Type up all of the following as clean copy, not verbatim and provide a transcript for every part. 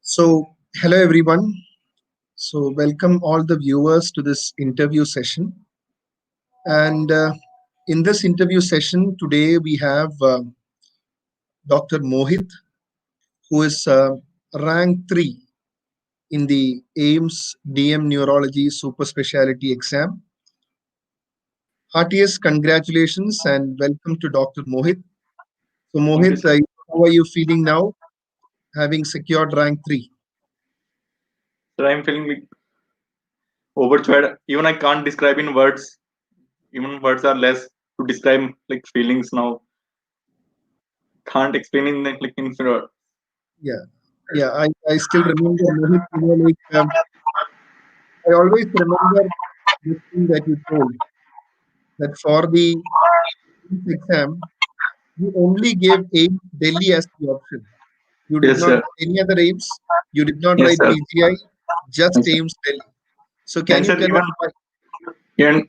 So, hello everyone. So, welcome all the viewers to this interview session. And in this interview session today, we have Dr. Mohit, who is rank 3 in the AIIMS DM Neurology Superspeciality exam. Heartiest congratulations and welcome to Dr. Mohit. So, Thank you, Mohit, sir. how are you feeling now, having secured rank 3? Sir, I'm feeling like overjoyed. Even I can't describe in words. Even words are less to describe like feelings now. Can't explain in words. Yeah, yeah, I still remember Mohit, I always remember this thing that you told that for the exam, you only gave AIMS Delhi as the option. You did Yes, not sir. write any other AIMS. You did not Yes, write sir. PGI, just Yes, sir. AIMS Delhi. So can And you sir, tell us why?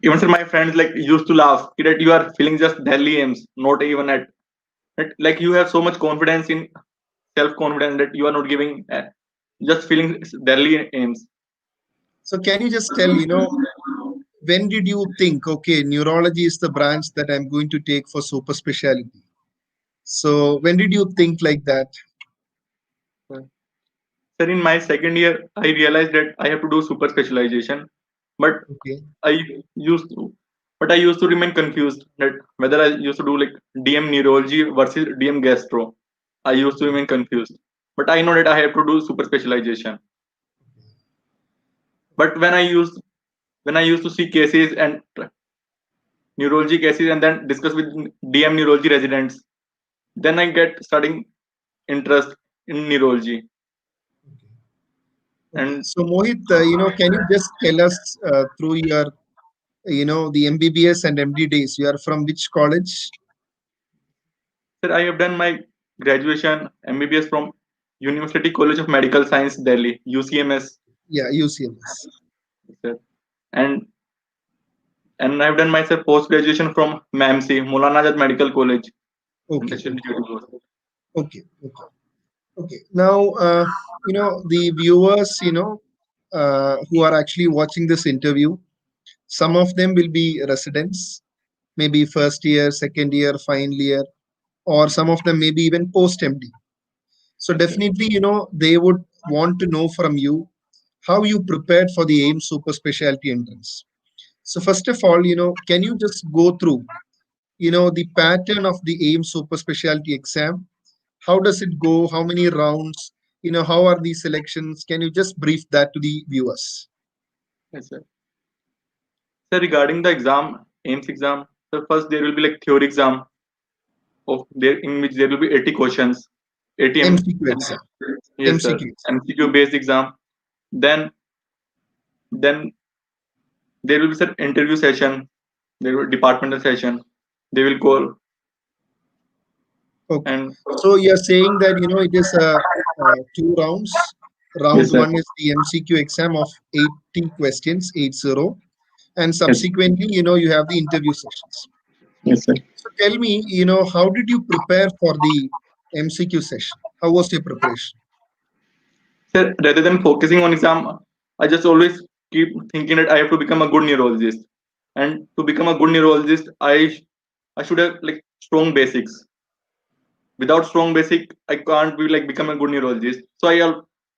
even sir, my friends like used to laugh that you are feeling just Delhi aims, not even like you have so much confidence in self confidence that you are not giving just feeling Delhi aims. So can you just tell, when did you think, okay, neurology is the branch that I'm going to take for super specialty? So when did you think like that? Sir, in my second year, I realized that I have to do super specialization, but Okay. I used to, I used to remain confused that whether I used to do like DM neurology versus DM gastro. I used to remain confused, but I know that I have to do super specialization. But when I used to see cases and neurology cases and then discuss with DM neurology residents, then I get starting interest in neurology. Okay. And So Mohit, can you just tell us through your, the MBBS and MD days, you are from which college? sir, I have done my graduation MBBS from University College of Medical Science, Delhi, UCMS, Yeah, UCMS. sir. And I've done my sir post graduation from MAMC, Maulana Azad Medical College, Okay, Industrial okay, Institute. okay, okay, okay. Now, the viewers, who are actually watching this interview, some of them will be residents, maybe first year, second year, final year, or some of them maybe even post MD. So Yes, sir. definitely, they would want to know from you how you prepared for the AIM super specialty entrance. So first of all, can you just go through, the pattern of the AIM super specialty exam? How does it go? How many rounds? How are these selections? Can you just brief that to the viewers? Yes, sir. Sir, regarding the exam, AIMS exam, so first there will be like theory exam of there in which there will be 80 questions, 80 MCQ exam. yes, sir, MCQ exam. MCQ based exam. Then then there will be sir interview session, there will be departmental session. They will call Okay. and So you're saying that, it is two rounds. yes, Round sir. one is the MCQ exam of 80 questions, 80. And Yes, subsequently, you have the interview sessions. yes, sir. So tell me, how did you prepare for the MCQ session? How was your preparation? Sir, rather than focusing on exam, I just always keep thinking that I have to become a good neurologist. And to become a good neurologist, I should have like strong basics. Without strong basic, I can't be like become a good neurologist. So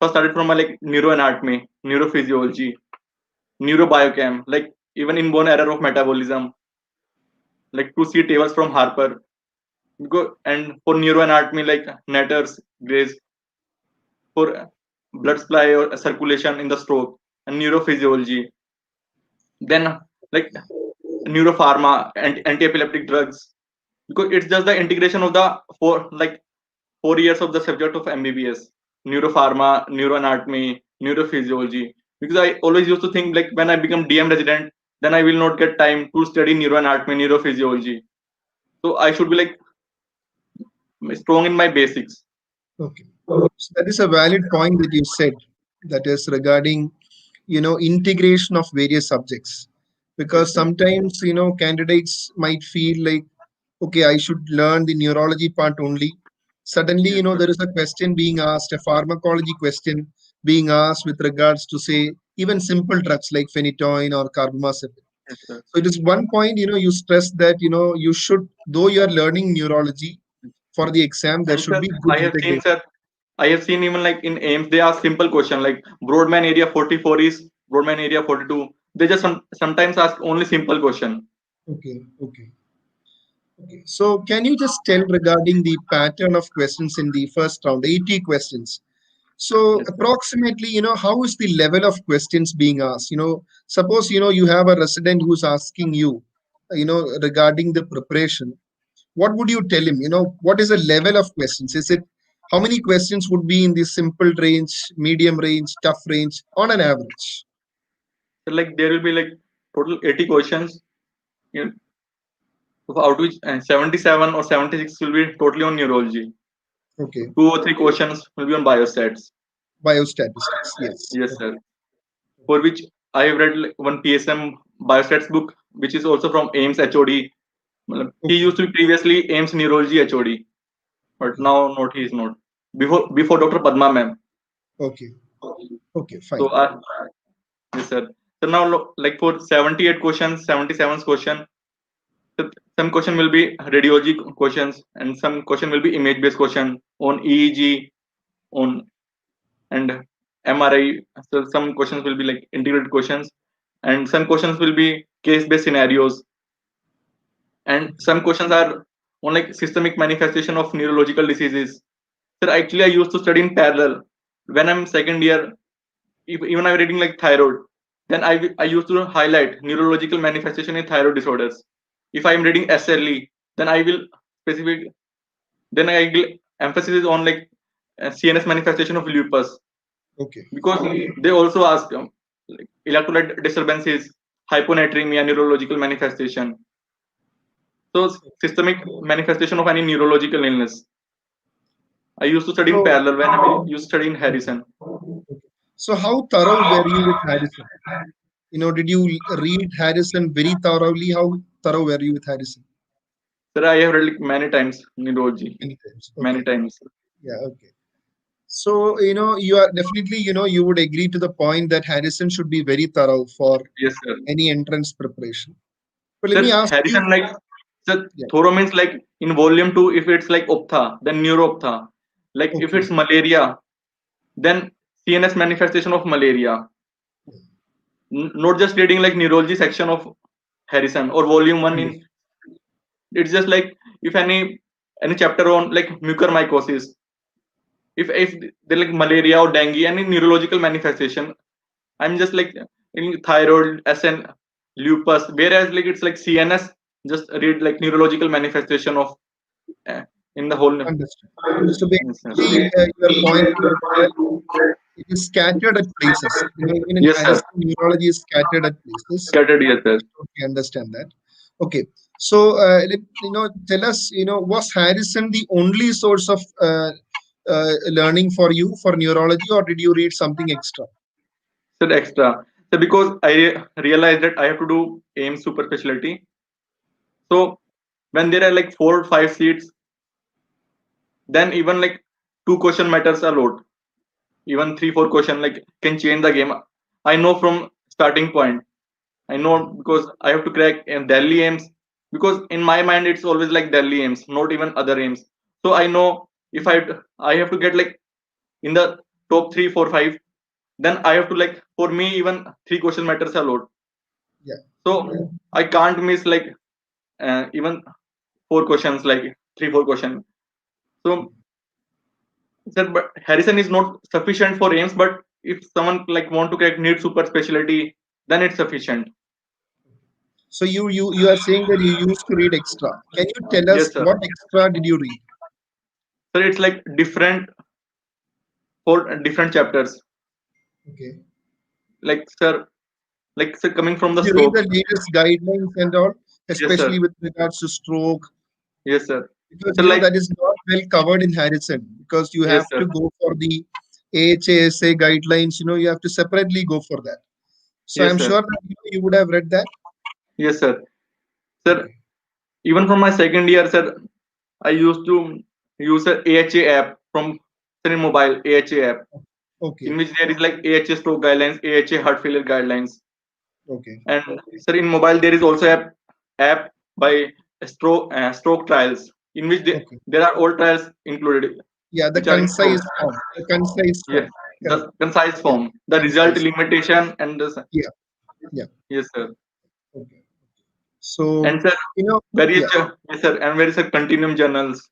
first started from my like neuroanatomy, neurophysiology, neurobiochem, like even inborn error of metabolism, like to see tables from Harper. And for neuroanatomy, like Netter's, Grace, for blood supply or circulation in the stroke, and neurophysiology. Then like neuropharma and anti-epileptic drugs, because it's just the integration of the 4 years of the subject of MBBS, neuropharma, neuroanatomy, neurophysiology. Because I always used to think like when I become DM resident, then I will not get time to study neuroanatomy, neurophysiology. So I should be like strong in my basics. Okay. So that is a valid point that you said, that is regarding, integration of various subjects. Yes, Because sir. sometimes, candidates might feel like, okay, I should learn the neurology part only, Suddenly, Yes, sir. there is a question being asked, a pharmacology question being asked with regards to, say, even simple drugs like phenytoin or carbamazepine. Yes, sir. So it is one point, you stress that, you should, though you are learning neurology for the exam, there And should sir, be good integration. I have seen even like in AIIMS, they ask simple question like Broadman area 44 is Broadman area 42. They just sometimes ask only simple question. Okay, okay, okay. So can you just tell regarding the pattern of questions in the first round, 80 questions? So Yes, sir. approximately, how is the level of questions being asked? Suppose, you have a resident who's asking you, regarding the preparation. What would you tell him? What is the level of questions? Is it how many questions would be in the simple range, medium range, tough range on an average? So like there will be like total 80 questions, you know, out which 77 or 76 will be totally on neurology. Okay, Two or three questions will be on biostats. biostatistics. Yes. Yes, Okay. sir. For which I have read like one PSM biostats book, which is also from AIIMS HOD. He Okay. used to be previously AIIMS Neurology HOD, but Okay. now not he is not. Before Dr. Padma ma'am. Okay. Okay. So Fine. yes, sir. So now like for 78 questions, 77 question, so some question will be radiology questions and some question will be image based question on EEG on and MRI. So some questions will be like integrated questions and some questions will be case based scenarios and Okay. some questions are on like systemic manifestation of neurological diseases. So actually I used to study in parallel. When I'm second year, even I'm reading like thyroid, then I used to highlight neurological manifestation in thyroid disorders. If I'm reading SLE, then I will specific then I will emphasis on like CNS manifestation of lupus Okay. because they also ask like electrolyte disturbances, hyponatremia, neurological manifestation. So systemic manifestation of any neurological illness. I used to study in So, parallel when I used to study in okay. Harrison. Okay. So how thorough were you with Harrison? Did you read Harrison very thoroughly? How thorough were you with Harrison? Sir, I have read like many times neurology, Many times. many Okay. times. Yeah. Okay. So, you are definitely, you would agree to the point that Harrison should be very thorough for Yes, sir. any entrance preparation. But let me Sir, ask you, Harrison like sir, yeah. thorough means like in volume two, if it's like ophtha, then neurophtha. Like if Okay. it's malaria, then CNS manifestation of malaria. Not just reading like neurology section of Harrison or volume one in. Understood. It's just like if any chapter on like mucormycosis, if they're like malaria or dengue, any neurological manifestation, I'm just like in thyroid, SN, lupus. Whereas like it's like CNS, just read like neurological manifestation of uh, in the whole. Understood. So Yes, sir. basically, your point is that it is scattered at places. Even in Yes, sir. Harrison, neurology is scattered at places. Scattered, yes, sir. Totally understand that. Okay. So, tell us, was Harrison the only source of learning for you for neurology, or did you read something extra? Sir, extra. So because I realized that I have to do AIM super specialty. So when there are like 4 or 5 seats, then even like two question matters a lot. Even 3 4 question like can change the game. I know from starting point. I know because I have to crack in Delhi aims because in my mind it's always like Delhi aims, not even other aims. So I know if I have to get like in the top 3 4 5, then I have to like for me even 3 question matters a lot. Yeah. So I can't miss like even 4 questions like 3 4 questions. So sir, but Harrison is not sufficient for aims, but if someone like want to crack need super specialty, then it's sufficient. So you are saying that you used to read extra. Can you tell us Yes, sir. what extra did you read? So it's like different for different chapters. Okay. Like sir, coming from Did the you read the stroke. latest guidelines and all, Yes, sir. especially with regards to stroke? Yes, sir. Because So like that is not well covered in Harrison because you yes, have sir. to go for the AHASA guidelines. You have to separately go for that. So Yes, I'm sir. sure that you would have read that. Yes, sir. Sir, Okay. even from my second year, sir, I used to. use the AHA app from sir, in mobile AHA app, Okay. in which there is like AHA stroke guidelines, AHA heart failure guidelines, Okay. and sir, in mobile there is also app by stroke trials, in which Okay. there are all trials included, Yeah, the which are in concise form. The concise yes, form. the Correct. concise Yeah. form, the result Concise. limitation, and the Yeah. Yeah. yes sir, Okay. So, and sir, you know, various yeah. yes sir, and various continuum journals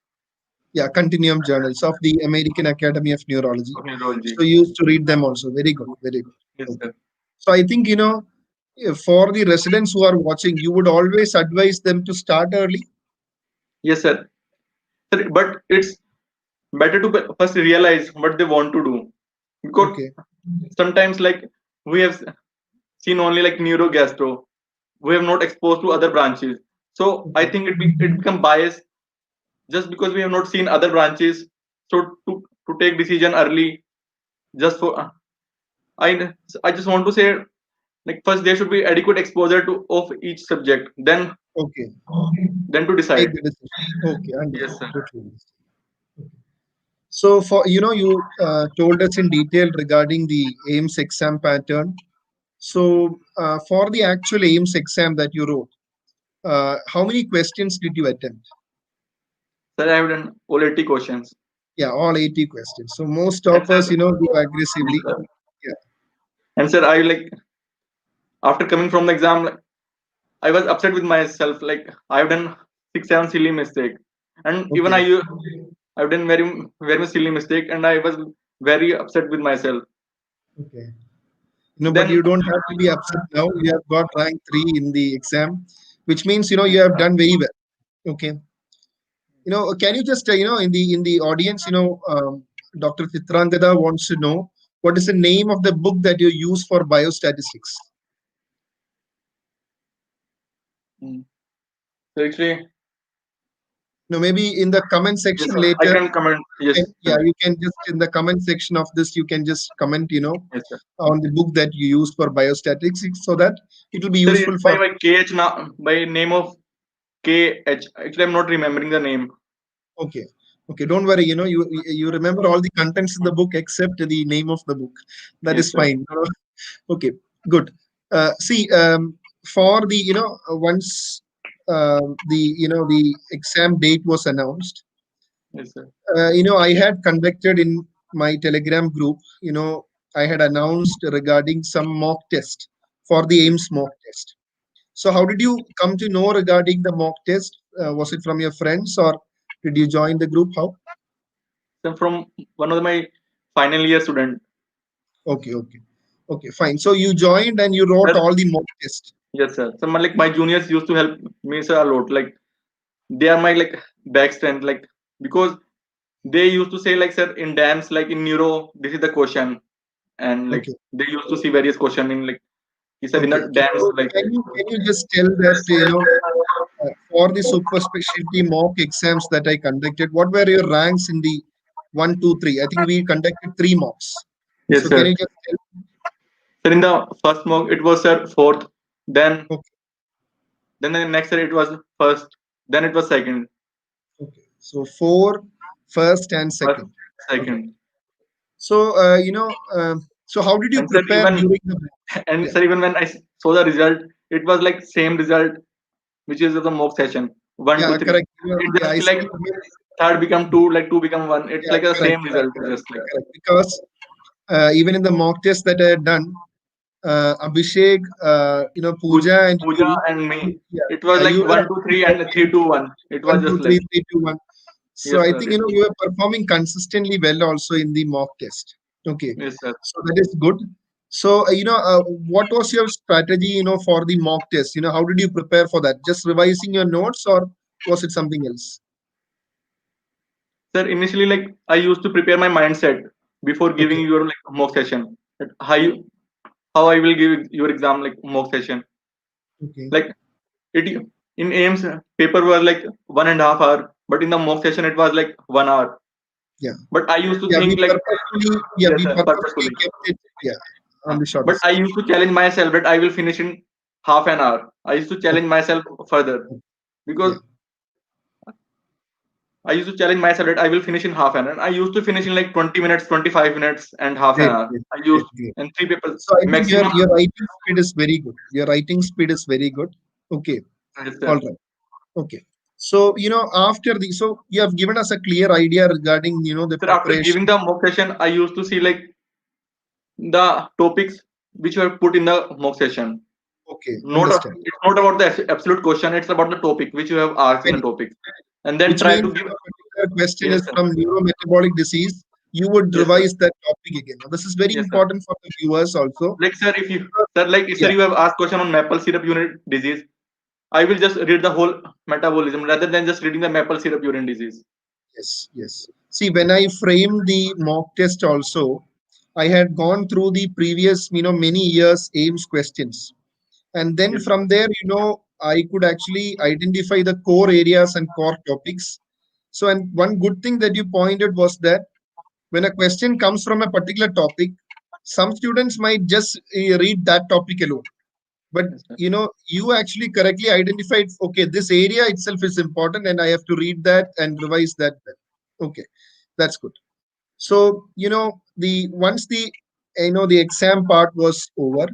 Yeah. Continuum journals of the American Academy of Neurology. of neurology. So you used to read them also. Very good. Very good. Yes Okay. sir, So I think, for the residents who are watching, you would always advise them to start early. yes sir. Sir, but it's better to first realize what they want to do, because Okay. sometimes like we have seen only like neurogastro, we have not exposed to other branches, so I Okay. think it become biased just because we have not seen other branches. So to take decision early, just for i I just want to say, like first there should be adequate exposure to of each subject, Okay. then to Take decide. the decision. Okay. Yes Understood. sir. Totally understood. So for you told us in detail regarding the AIMS exam pattern. So for the actual AIMS exam that you wrote, how many questions did you attempt? Sir, I have done all 80 questions. Yeah, all 80 questions. So most And of sir, us, go yes, aggressively. sir. Yeah. And sir, I like after coming from the exam, like, I was upset with myself. Like I've done 6, 7 silly mistake, and even Okay. I've done very very much silly mistake, and I was very upset with myself. Okay. But Then you don't have to be upset now. You have got rank 3 in the exam, which means you have done very well. Okay. Can you just in the audience, Dr. Chitrangada wants to know what is the name of the book that you use for biostatistics? mm, so actually, No, maybe in the comment yes, section sir. I later. can comment. Yes, Yeah, sir. you can just in the comment section of this, you can just comment, Yes, sir. on the book that you use for biostatistics so that it will be Sir, it's useful for. by KH now, by name of KH. Actually, I'm not remembering the name. Okay. Okay, don't worry. You remember all the contents in the book except the name of the book. That Yes, is sir. fine. Okay, good. See, for the once the exam date was announced, Yes, sir. I had conducted in my Telegram group. I had announced regarding some mock test for the AIMS mock test. So, how did you come to know regarding the mock test? Was it from your friends or did you join the group? How? So from one of my final year student. Okay, okay, okay, fine. So you joined and you wrote Sir, all the mock test. yes, sir. So like my juniors used to help me sir a lot. Like they are my like back strength. Like because they used to say like sir in dams like in neuro this is the question, and like Okay, they used to see various question in like he said in okay. the dams So like can you just tell that for the super specialty mock exams that I conducted, what were your ranks in the one, two, three? I think we conducted three mocks. yes So can sir. you just tell? Sir in the first mock it was sir fourth, then Okay, then the next year it was first, then it was second, okay. So four, first and first second. Okay. second, So so how did you and sir prepare even during the? and Yeah, sir even when I saw the result it was like same result which is the mock session one yeah, two three. correct. It Yeah, just I feel like still remember. third become two, like two become one. It's Yeah, like the correct, same correct, result, correct, just like correct. Because even in the mock test that I had done, Abhishek, Pooja and Puja you, and me. yeah, It was yeah, like you were one two actually three and working 3 2 1. It was one, just two, like three, three, two, one. So yes I sir, think you were performing consistently well also in the mock test. Okay, yes sir. so that is good. So what was your strategy, for the mock test? How did you prepare for that? Just revising your notes, or was it something else? Sir, initially like I used to prepare my mindset before giving Okay, your like mock session. That how I will give your exam like mock session. okay, Like it in AIMS paper was like 1.5 hour, but in the mock session it was like 1 hour. yeah. But I used to Yeah, think we like purposefully, yeah, yes we sir, purposefully purposefully. kept it, yeah, on the shorter But I side. used to challenge myself that I will finish in half an hour. I used to challenge Okay, myself further okay, because yeah, I used to challenge myself that I will finish in half an hour. I used to finish in like 20 minutes, 25 minutes, and half an Great, hour. great, I great, used great. and three people So I think maximum. your writing speed is very good. Your writing speed is very good. Okay, Yes, all sir. right. Okay. So, after so you have given us a clear idea regarding, the Sir, after preparation. giving the mock session, I used to see like the topics which were put in the mock session. Okay, Not understand. it's not about the absolute question. It's about the topic which you have asked in the Very, topic, and then which try means to if give. a particular question Yes, is sir. from neurometabolic disease, you would Yes, sir. revise that topic again. Now, this is very Yes, sir. important for the viewers also. Like sir, if you sir like if sir Yeah, you have asked question on maple syrup urine disease, I will just read the whole metabolism rather than just reading the maple syrup urine disease. yes, yes. See, when I framed the mock test also, I had gone through the previous, many years AIMS questions. And then Yes, sir. from there, I could actually identify the core areas and core topics. So, and one good thing that you pointed was that when a question comes from a particular topic, some students might just read that topic alone. But Yes, sir. you actually correctly identified, okay, this area itself is important and I have to read that and revise that well. Okay, that's good. So, the once the exam part was over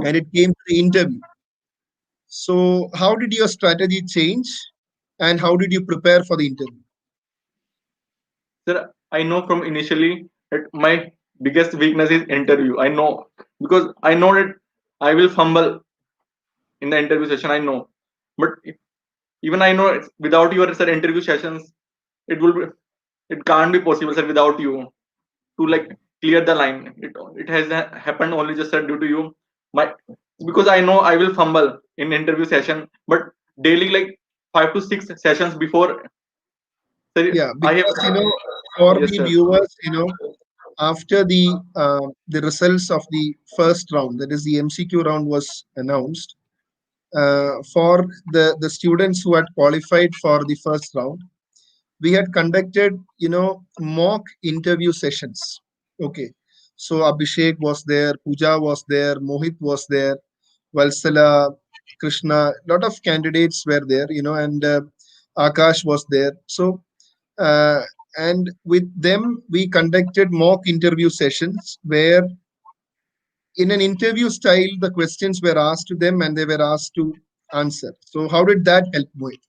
and it came to the interview. So, how did your strategy change and how did you prepare for the interview? Sir, I know from initially that my biggest weakness is interview. I know because I know that I will fumble in the interview session. I know, but even I know without your sir interview sessions, it will be it can't be possible sir without you to like clear the line. It has happened only just sir due to you. My because I know I will fumble in interview session, but daily like 5 to 6 sessions before. Sir, Yeah, I have because for yes the sir. viewers, after the results of the first round, that is the MCQ round, was announced, for the students who had qualified for the first round, we had conducted mock interview sessions. Okay, so Abhishek was there, Pooja was there, Mohit was there, Valsala, Krishna, lot of candidates were there, and Akash was there. So uh, and with them we conducted mock interview sessions where in an interview style the questions were asked to them and they were asked to answer. So how did that help Mohit?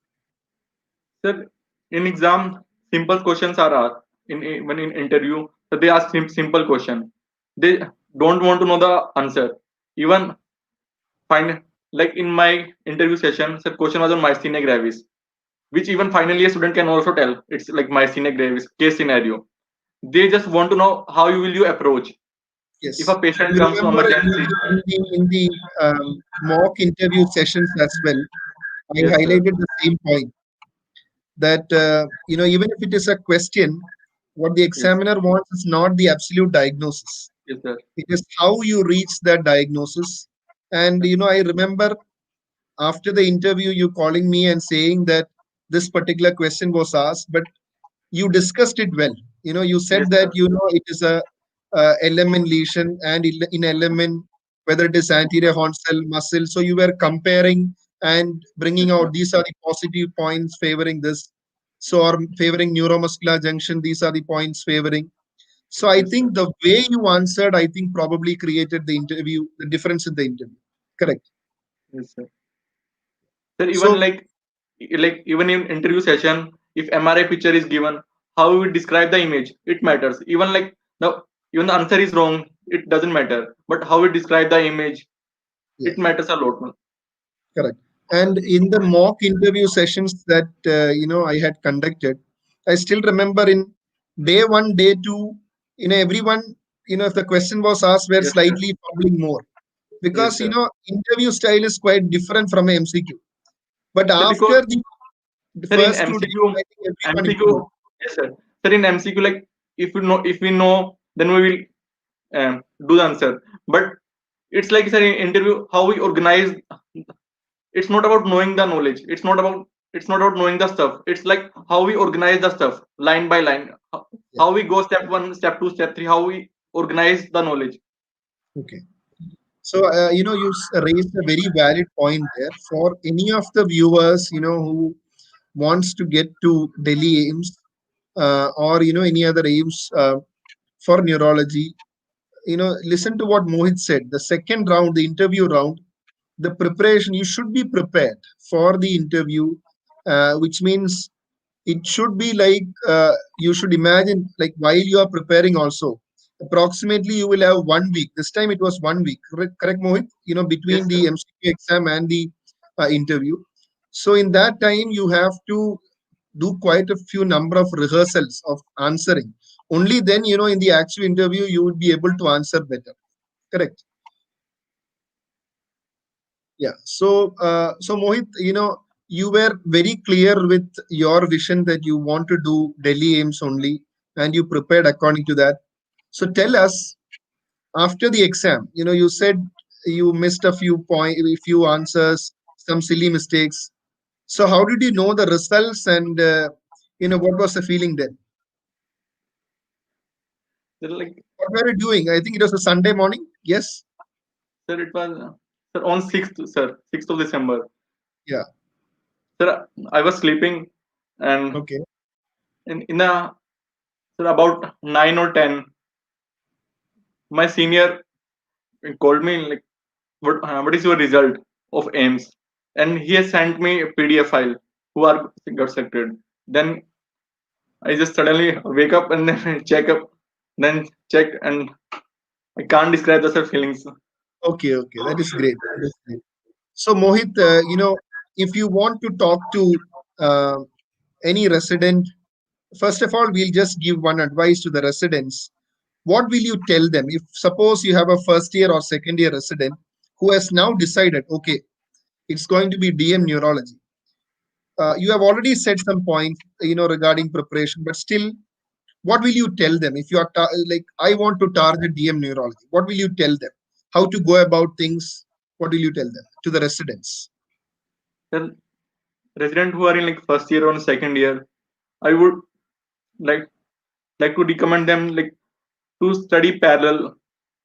Sir, in exam, simple questions are asked. When in interview, so they ask simple question. They don't want to know the answer. Even find like in my interview session, the question was on myasthenia gravis, which even finally a student can also tell it's like myasthenia gravis case scenario. They just want to know how you will you approach if Yes, a patient you comes to remember emergency. in the mock interview sessions as well, I Yes, sir. highlighted the same point that even if it is a question, what the Yes, examiner wants is not the absolute diagnosis. yes, sir. It is how you reach that diagnosis. And I remember after the interview, you calling me and saying that this particular question was asked, but you discussed it well. You Yes, said that sir. it is a LMN lesion, and in LMN, whether it is anterior horn cell muscle. So you were comparing and bringing Yes, sir. out these are the positive points favoring this. So or favoring neuromuscular junction, these are the points favoring. So I Yes, sir. think the way you answered, I think probably created the difference in the interview. Correct. Yes, sir. Sir, even So like even in interview session, if MRI picture is given, how we describe the image, it matters. Even like the even the answer is wrong, it doesn't matter. But how we describe the image, yeah. it matters a lot. Correct. And in the mock interview sessions that I had conducted, I still remember in day one, day two, everyone, if the question was asked, were Yes, sir. slightly fumbling more Yes, because sir. interview style is quite different from a MCQ. But Sir, because after the sir in first 2 days, MCQ, I think everyone improved. MCQ, yes, sir. Sir, in MCQ, like if we know, then we will do the answer. But it's like sir in interview, how we organize. It's not about knowing the knowledge. It's not about knowing the stuff. It's like how we organize the stuff line by line. Yeah. How we go step one, step two, step three. How we organize the knowledge. Okay. So, you raised a very valid point there for any of the viewers, who wants to get to Delhi AIIMS or any other AIIMS for neurology, listen to what Mohit said. The second round, the interview round, the preparation, you should be prepared for the interview, which means it should be like you should imagine like while you are preparing also approximately you will have 1 week. This time it was 1 week, correct Mohit, between Yes, the sir. MCQ exam and the interview. So in that time you have to do quite a few number of rehearsals of answering. Only then in the actual interview you would be able to answer better, correct? Yeah. So Mohit, you were very clear with your vision that you want to do Delhi AIMS only, and you prepared according to that. So tell us, after the exam, you said you missed a few answers, some silly mistakes. So how did you know the results, and what was the feeling then? Sir, like, What were you doing? I think it was a Sunday morning. Yes. sir, it was sir on 6th, sir, 6th of December. Yeah. Sir, I was sleeping, and Okay. in a sir about 9 or 10, my senior called me like, what is your result of AIMS? And he has sent me a PDF file who are got selected. Then I just suddenly wake up and then check up, then check, and I can't describe the sir feelings. Okay. Okay. That is great. That is great. So Mohit, if you want to talk to uh, any resident, first of all, we'll just give one advice to the residents. What will you tell them if suppose you have a first year or second year resident who has now decided, okay, it's going to be DM neurology. You have already said some points, regarding preparation, but still, what will you tell them if you are like, I want to target DM neurology? What will you tell them? How to go about things? What will you tell them to the residents? Sir, resident who are in like first year or second year, I would like like to recommend them like to study parallel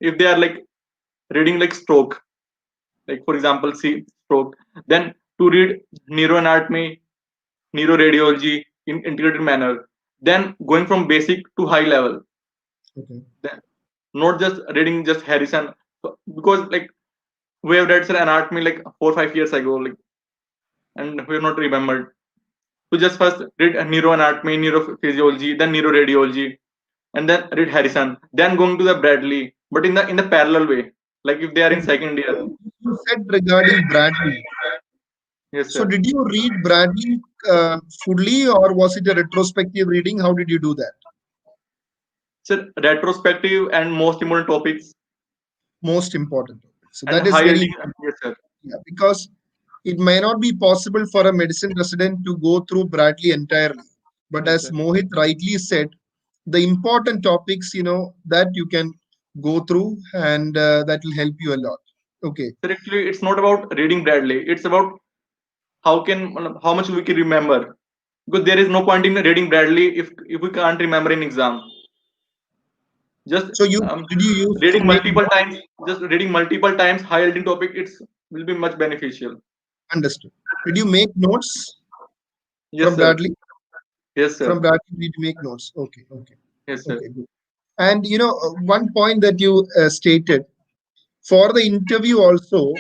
if they are like reading like stroke, like for example, see stroke, then to read neuroanatomy, neuroradiology in integrated manner, then going from basic to high level, Okay. then not just reading just Harrison. Because like we have read sir anatomy like 4 or 5 years ago, like, and we have not remembered. So just first read neuroanatomy, neurophysiology, then neuroradiology, and then read Harrison, then going to the Bradley, but in the parallel way. Like if they are in Okay. second year. You said regarding Bradley. Yes, So sir. did you read Bradley fully, or was it a retrospective reading? How did you do that? Sir, retrospective and most important topics Most important. So and that is very highlighting. important. Yes, sir. Yeah, because it may not be possible for a medicine resident to go through Bradley entirely. But Yes, as sir. Mohit rightly said, the important topics, that you can go through, and that will help you a lot. Okay. Sir, actually, it's not about reading Bradley. It's about how much we can remember. Because there is no point in reading Bradley if we can't remember in exam. Just So you um, did you use to reading make multiple times, just reading multiple times, highlighting topic, it's will be much beneficial. understood? Did you make notes Yes, from sir. Bradley? Yes, From sir. Bradley, did you make notes? Okay, okay, Yes, sir. okay, good. And one point that you stated for the interview also,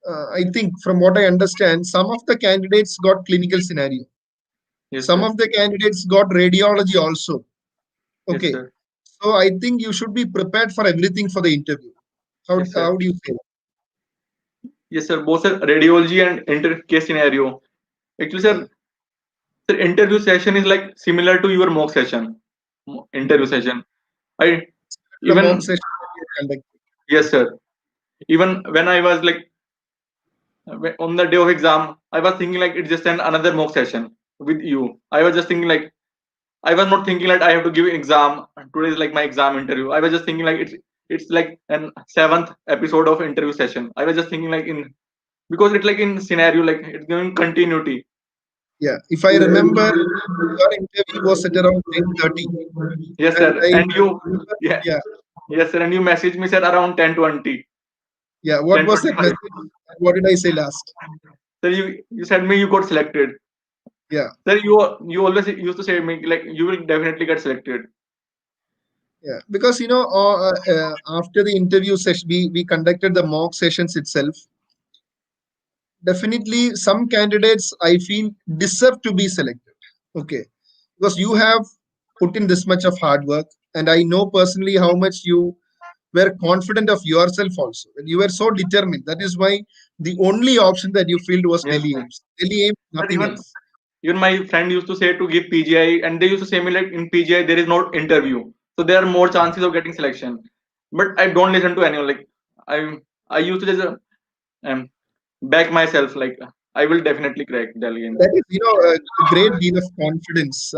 I think from what I understand, some of the candidates got clinical scenario. Yes, Some sir. of the candidates got radiology also. Yes, Okay, sir. so I think you should be prepared for everything for the interview. How Yes, sir. how do you say? Yes, sir. Both sir, radiology and case scenario. Actually, Yeah. sir, the interview session is like similar to your mock session. Interview Okay. session. I The mock even session that you conducted. yes, sir. Even when I was like on the day of exam, I was thinking like it's just another mock session with you. I was just thinking like I was not thinking like I have to give exam. Today is like my exam interview. I was just thinking like it's like an seventh episode of interview session. I was just thinking like in because it's like in scenario like it's giving continuity. Yeah. If I remember, your interview was at around 10:30, Yes, and sir. I And you, remember, yeah, yeah, yes, sir. And you messaged me sir around 10:20, yeah. What was that 10:25. message? What did I say last? So you said me you got selected. Yeah, Sir, you always used to say me like you will definitely get selected. yeah. Because after the interview session, we conducted the mock sessions itself. Definitely, some candidates I feel deserve to be selected. Okay, because you have put in this much of hard work, and I know personally how much you were confident of yourself also. And you were so determined. That is why the only option that you filled was Yes, Delhi sir. AIMS. Delhi AIMS, Sir, nothing else. even my friend used to say to give PGI, and they used to say me like in PGI there is no interview, so there are more chances of getting selection. But I don't listen to anyone. Like I I used to just um, back myself. Like I will definitely crack Delhi games. That is, a great deal of confidence,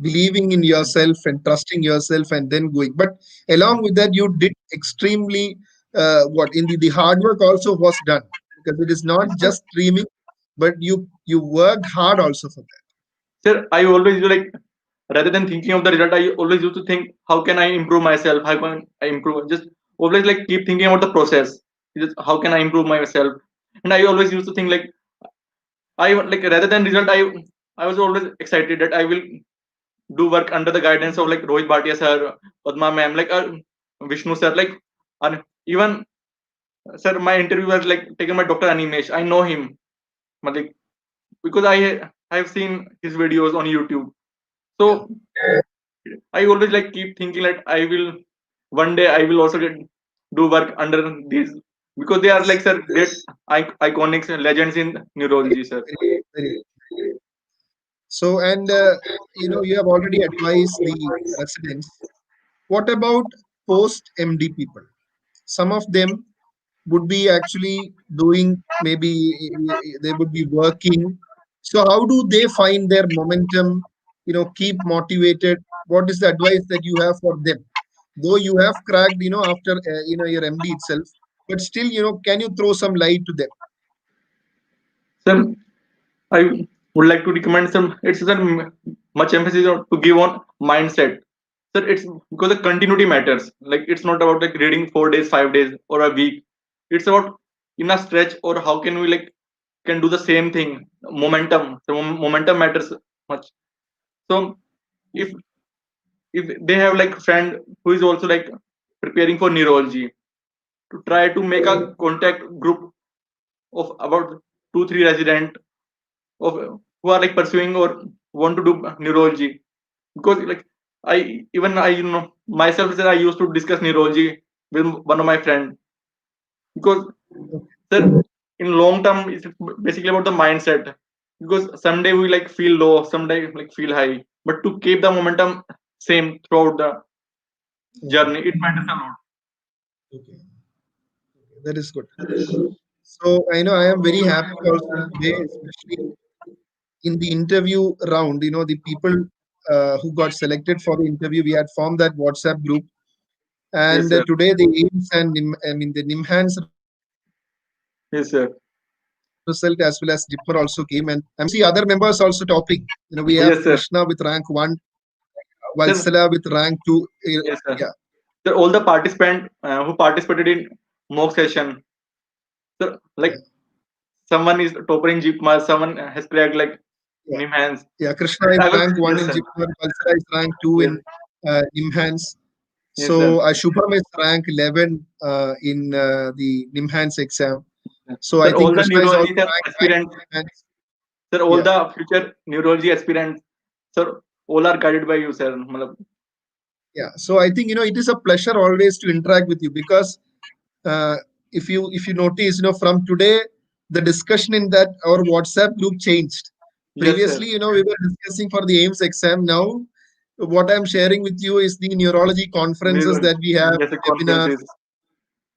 believing in yourself and trusting yourself, and then going. But along with that, you did extremely what in the hard work also was done, because it is not Yes, sir. just dreaming, but you worked hard also for that. Sir, I always do like rather than thinking of the result, I always used to think how can I improve myself? How can I improve? Just always like keep thinking about the process. Just how can I improve myself? And I always used to think like I like rather than result, I was always excited that I will do work under the guidance of like Rohit Bhatia sir, Padma ma'am, like Vishnu sir, like and even sir, my interview was like taken by Dr. Animesh. I know him, but like because I have seen his videos on YouTube. Yeah, So I always like keep thinking like I will one day I will also get do work under these because they are like yes, sir great iconic legends in neurology, sir. very, very. So, and you have already advised the residents. What about post MD people? Some of them would be actually doing, maybe they would be working. So how do they find their momentum, keep motivated? What is the advice that you have for them? Though you have cracked, after your MD itself, but still, can you throw some light to them? So I would like to recommend some. It's a much emphasis to give on mindset. Sir, it's because the continuity matters. Like it's not about like reading 4 days, 5 days, or a week. It's about in a stretch or how can we like can do the same thing. Momentum. So momentum matters much. So if if they have like friend who is also like preparing for neurology, to try to make a contact group of about 2 3 resident of who are like pursuing or want to do neurology because like I myself that I used to discuss neurology with one of my friend because sir in long term it's basically about the mindset because someday we like feel low someday like feel high but to keep the momentum same throughout the Okay, journey it matters a lot. okay, that is good. So I know I am very happy also today, especially in the interview round. The people who got selected for the interview, we had formed that WhatsApp group. Yes And sir. today the AIMS and the NIMHANS result as well as JIPMER also came, Yes and sir. I'm see other members also topping. We have Krishna with rank one, Yes sir. Valsala with Sir, rank two. yes Yeah, sir. Sir, all the participant who participated in mock session sir yeah, like someone is topper in Jeepma, someone has cracked like yeah, Nimhans. yeah. Krishna But is I was rank one yes in sir. JIPMER, Valsala is rank two Yes, in NIMHANS. yes sir. So Shubham is rank 11 in the NIMHANS exam. So I Sir, think all the Krishna is also neurology sir, rank 9 aspirants, in NIMHANS. sir, all Yeah. the future neurology aspirants, sir, all are guided by you, sir. Yeah, so I think it is a pleasure always to interact with you, because uh, if you notice, from today the discussion in that our WhatsApp group changed. Yes, sir. Previously, we were discussing for the AIMS exam. Now, what I'm sharing with you is the neurology conferences Neurology. that we have, Yes, sir, webinars. conferences.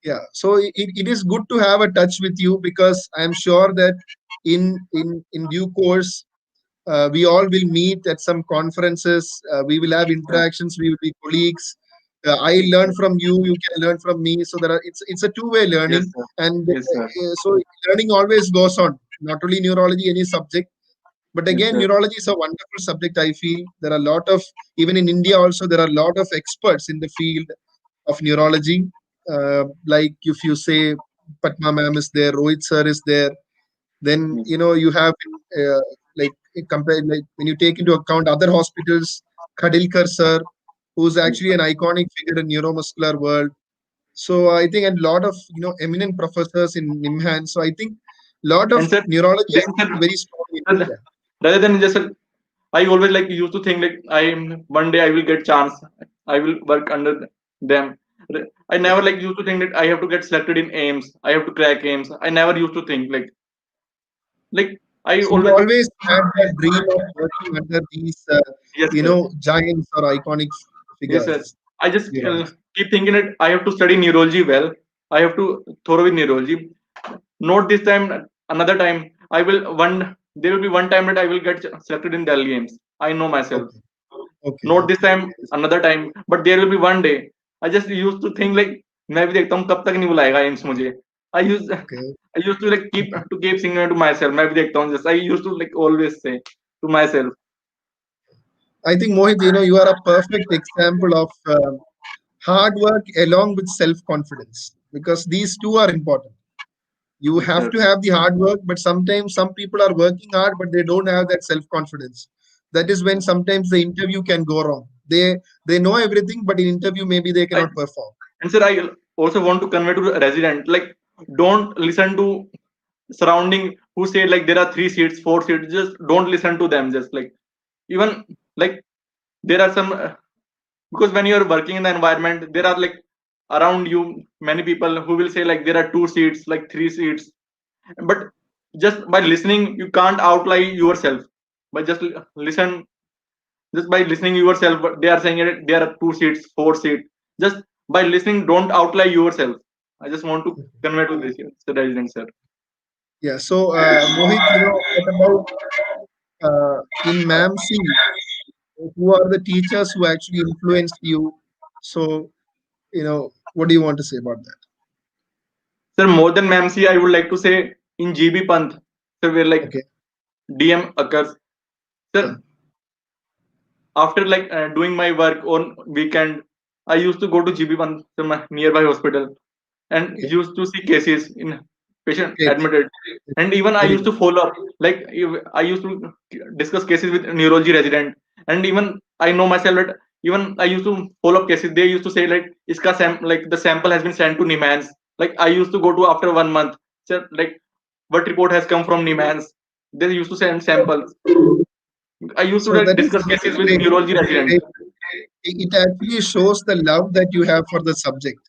Yeah, so it is good to have a touch with you, because I'm sure that in due course we all will meet at some conferences. We will have Yes, sir. interactions. We will be colleagues. I Yes, learn sir. from you. You can learn from me. So it's a two-way Yes, learning, sir. and Yes, sir. so learning always goes on. Not only neurology, any subject. But Yes, again, sir. neurology is a wonderful subject. I feel there are a lot of, even in India also, there are a lot of experts in the field of neurology. Like if you say Patma ma'am is there, Rohit sir is there, then Yes, you have uh, like compared, like when you take into account other hospitals, Khadilkar sir, who's yes, actually sir. an iconic figure in neuromuscular world. So I think, and a lot of eminent professors in NIMHAN. So I think a lot of And sir, neurology then is sir, very strong in sir, India. rather than just I always like used to think like I'm one day I will get chance. I will work under them. I Okay. never like used to think that I have to get selected in AIIMS. I have to crack AIIMS. I never used to think like I So you always always had that dream of working under these, yes sir, giants or iconic yes sir. figures, I just neurology. keep thinking that I have to study neurology well. I have to thorough with neurology. Not this time. Another time I will one. There will be one time that I will get selected in Delhi AIIMS. I know myself. Okay. Okay. Not this Okay. time, another time, but there will be one day. I just used to think like मैं भी देखता हूँ कब तक नहीं बुलाएगा AIIMS मुझे. I used Okay. I used to like keep singing to myself. मैं भी देखता हूँ. Just I used to like always say to myself. I think Mohit, you are a perfect example of hard work along with self-confidence, because these two are important. You Yes have sir. to have the hard work, but sometimes some people are working hard, but they don't have that self-confidence. That is when sometimes the interview can go wrong. They know everything, but in interview maybe they I cannot perform. and sir I also want to convey to the resident like don't listen to surrounding who say like there are 3 seats, 4 seats. Just don't listen to them. Just like even like there are some because when you are working in the environment there are like around you many people who will say like there are 2 seats like 3 seats but just by listening you can't outlie yourself by just listen just by listening yourself they are saying it there are 2 seats 4 seats just by listening don't outlie yourself. I just want to convey to this here, the resident sir. Yeah. So Mohit, what about in MAMC? Who are the teachers who actually influenced you? So what do you want to say about that? Sir, more than mamc I would like to say in gb panth sir where like Okay. dm occurs sir. Yeah. After like doing my work on weekend I used to go to gb1 to my nearby hospital and Okay. used to see cases in patient Great. admitted and even I Very used good. to follow up like I used to discuss cases with neurology resident and even I know myself that even I used to follow up cases they used to say like iska like the sample has been sent to nimans like I used to go to after 1 month so like what report has come from nimans they used to send samples. I used to So like that is discuss cases with great. neurology residents. Great. It actually shows the love that you have for the subject.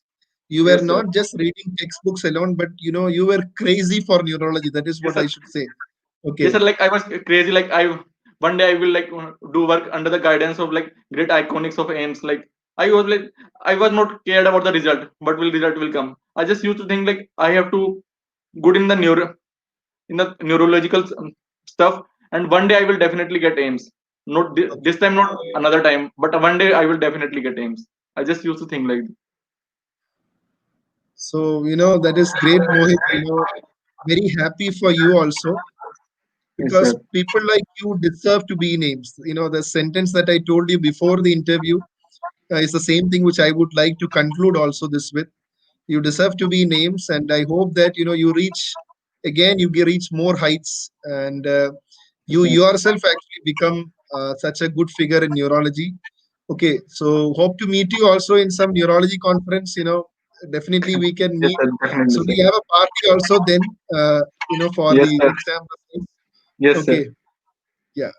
You were Yes, sir. not just reading textbooks alone, but you were crazy for neurology. That is Yes, what sir. I should say. Yes, Okay. sir. Like I was crazy. Like I one day I will like do work under the guidance of like great iconics of AIMS. Like I was like I was not cared about the result, but will result will come. I just used to think like I have to good in the neurological stuff, and one day I will definitely get AIMS. Not Okay. this time, not another time, but one day I will definitely get AIMS. I just used to think like So that is great, Mohit. Very happy for you also, yes, because sir. people like you deserve to be names. The sentence that I told you before the interview is the same thing which I would like to conclude also this with. You deserve to be names, and I hope that you reach again. Reach more heights, and Yes, you sir. yourself actually become such a good figure in neurology. Okay, so hope to meet you also in some neurology conference. Definitely we can Yes, meet. sir. Definitely, So sir. we have a party also then. For Yes, the sir. exam results. Yes, sir. Okay, yeah.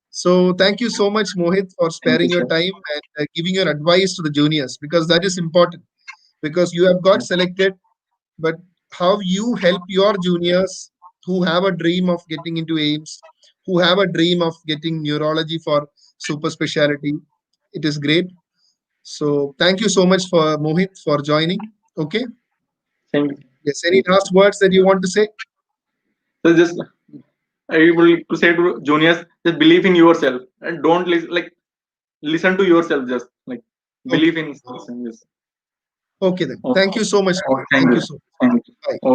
So thank you so much, Mohit, for Thank you, sparing your sir. time and giving your advice to the juniors, because that is important. Because you have got Yes, selected, but how you help your juniors who have a dream of getting into AIMS, who have a dream of getting neurology for super speciality, it is great. So thank you so much for Mohit for joining. Okay. thank you. Yes. Any Thank you. last words that you want to say? So just I will to say to juniors, just believe in yourself and don't listen to yourself. Just like Okay. believe in yourself. Yes. Okay then. Okay. Thank you so much. Okay. Thank Thank you. you so much. Thank you. Bye. Okay.